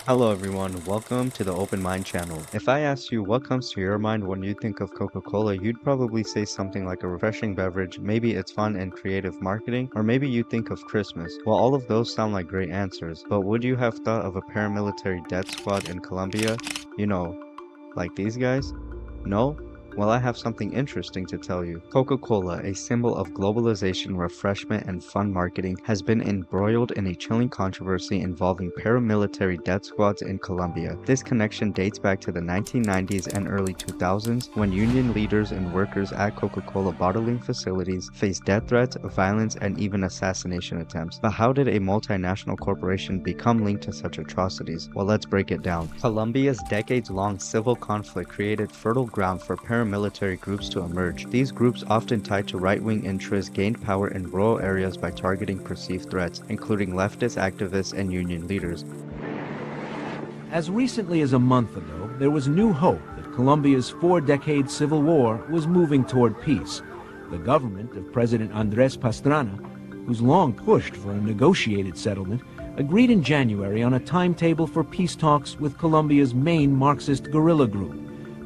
Hello everyone, welcome to the Open Mind channel. If I asked you what comes to your mind when you think of Coca-Cola, you'd probably say something like a refreshing beverage, maybe it's fun and creative marketing, or maybe you think of Christmas. Well, all of those sound like great answers, but would you have thought of a paramilitary death squad in Colombia? You know, like these guys? No? Well, I have something interesting to tell you. Coca-Cola, a symbol of globalization, refreshment, and fun marketing, has been embroiled in a chilling controversy involving paramilitary death squads in Colombia. This connection dates back to the 1990s and early 2000s when union leaders and workers at Coca-Cola bottling facilities faced death threats, violence, and even assassination attempts. But how did a multinational corporation become linked to such atrocities? Well, let's break it down. Colombia's decades-long civil conflict created fertile ground for paramilitary groups to emerge. These groups, often tied to right-wing interests, gained power in rural areas by targeting perceived threats, including leftist activists and union leaders. As recently as a month ago, there was new hope that Colombia's four-decade civil war was moving toward peace. The government of President Andrés Pastrana, who's long pushed for a negotiated settlement, agreed in January on a timetable for peace talks with Colombia's main Marxist guerrilla group.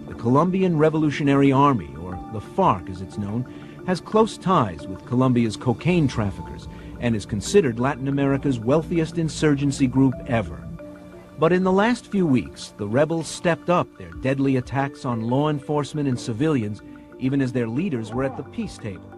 The Colombian Revolutionary Army, or the FARC as it's known, has close ties with Colombia's cocaine traffickers and is considered Latin America's wealthiest insurgency group ever. But in the last few weeks, the rebels stepped up their deadly attacks on law enforcement and civilians, even as their leaders were at the peace table.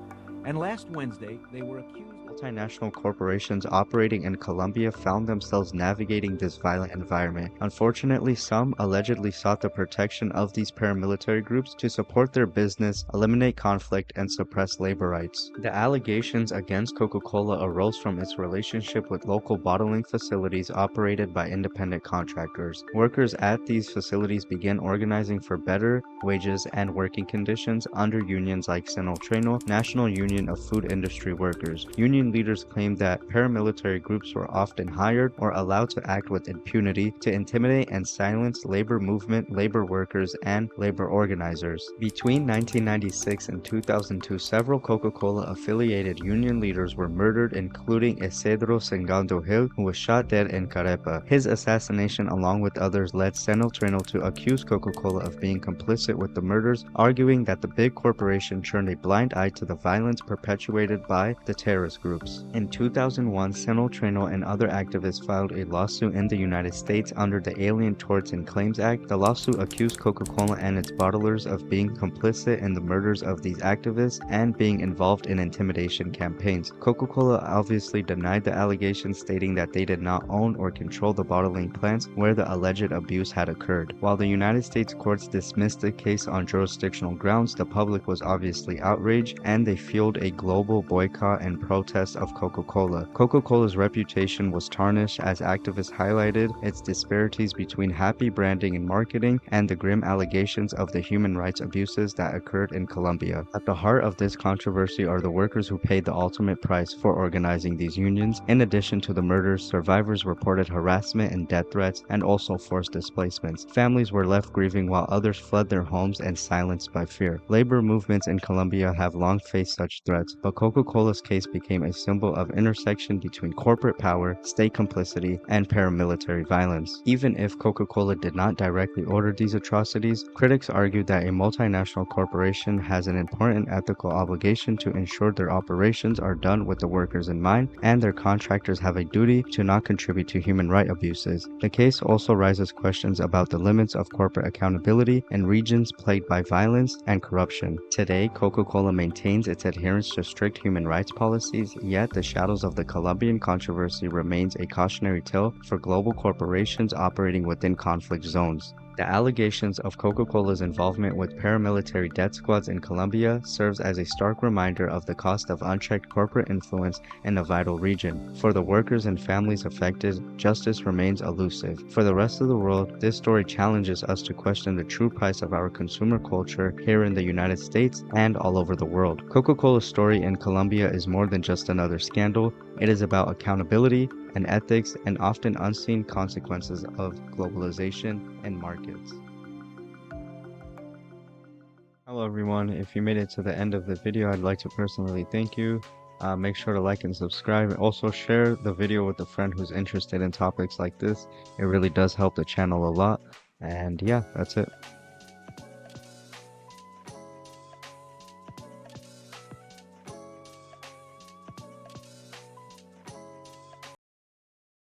And last Wednesday, they were accused. Multinational corporations operating in Colombia found themselves navigating this violent environment. Unfortunately, some allegedly sought the protection of these paramilitary groups to support their business, eliminate conflict, and suppress labor rights. The allegations against Coca-Cola arose from its relationship with local bottling facilities operated by independent contractors. Workers at these facilities began organizing for better wages and working conditions under unions like Sinoltreno, National Union of Food Industry Workers. Union leaders claimed that paramilitary groups were often hired or allowed to act with impunity to intimidate and silence labor movement, labor workers, and labor organizers. Between 1996 and 2002, several Coca-Cola affiliated union leaders were murdered, including Isidro Sengando Gil, who was shot dead in Carepa. His assassination, along with others, led Sinoltreno to accuse Coca-Cola of being complicit with the murders, arguing that the big corporation turned a blind eye to the violence perpetuated by the terrorist groups. In 2001, Sinoltreno and other activists filed a lawsuit in the United States under the Alien Torts and Claims Act. The lawsuit accused Coca-Cola and its bottlers of being complicit in the murders of these activists and being involved in intimidation campaigns. Coca-Cola obviously denied the allegations, stating that they did not own or control the bottling plants where the alleged abuse had occurred. While the United States courts dismissed the case on jurisdictional grounds, the public was obviously outraged, and they fueled a global boycott and protest of Coca-Cola. Coca-Cola's reputation was tarnished as activists highlighted its disparities between happy branding and marketing and the grim allegations of the human rights abuses that occurred in Colombia. At the heart of this controversy are the workers who paid the ultimate price for organizing these unions. In addition to the murders, survivors reported harassment and death threats, and also forced displacements. Families were left grieving while others fled their homes and silenced by fear. Labor movements in Colombia have long faced such threats, but Coca-Cola's case became a symbol of intersection between corporate power, state complicity, and paramilitary violence. Even if Coca-Cola did not directly order these atrocities, critics argued that a multinational corporation has an important ethical obligation to ensure their operations are done with the workers in mind, and their contractors have a duty to not contribute to human rights abuses. The case also raises questions about the limits of corporate accountability in regions plagued by violence and corruption. Today, Coca-Cola maintains its adherence to strict human rights policies, yet the shadows of the Colombian controversy remains a cautionary tale for global corporations operating within conflict zones. The allegations of Coca-Cola's involvement with paramilitary death squads in Colombia serves as a stark reminder of the cost of unchecked corporate influence in a vital region. For the workers and families affected, justice remains elusive. For the rest of the world, this story challenges us to question the true price of our consumer culture here in the United States and all over the world. Coca-Cola's story in Colombia is more than just another scandal. It is about accountability and ethics and often unseen consequences of globalization and markets. Hello everyone, if you made it to the end of the video, I'd like to personally thank you. Make sure to like and subscribe. Also, share the video with a friend who's interested in topics like this. It really does help the channel a lot. And yeah, that's it.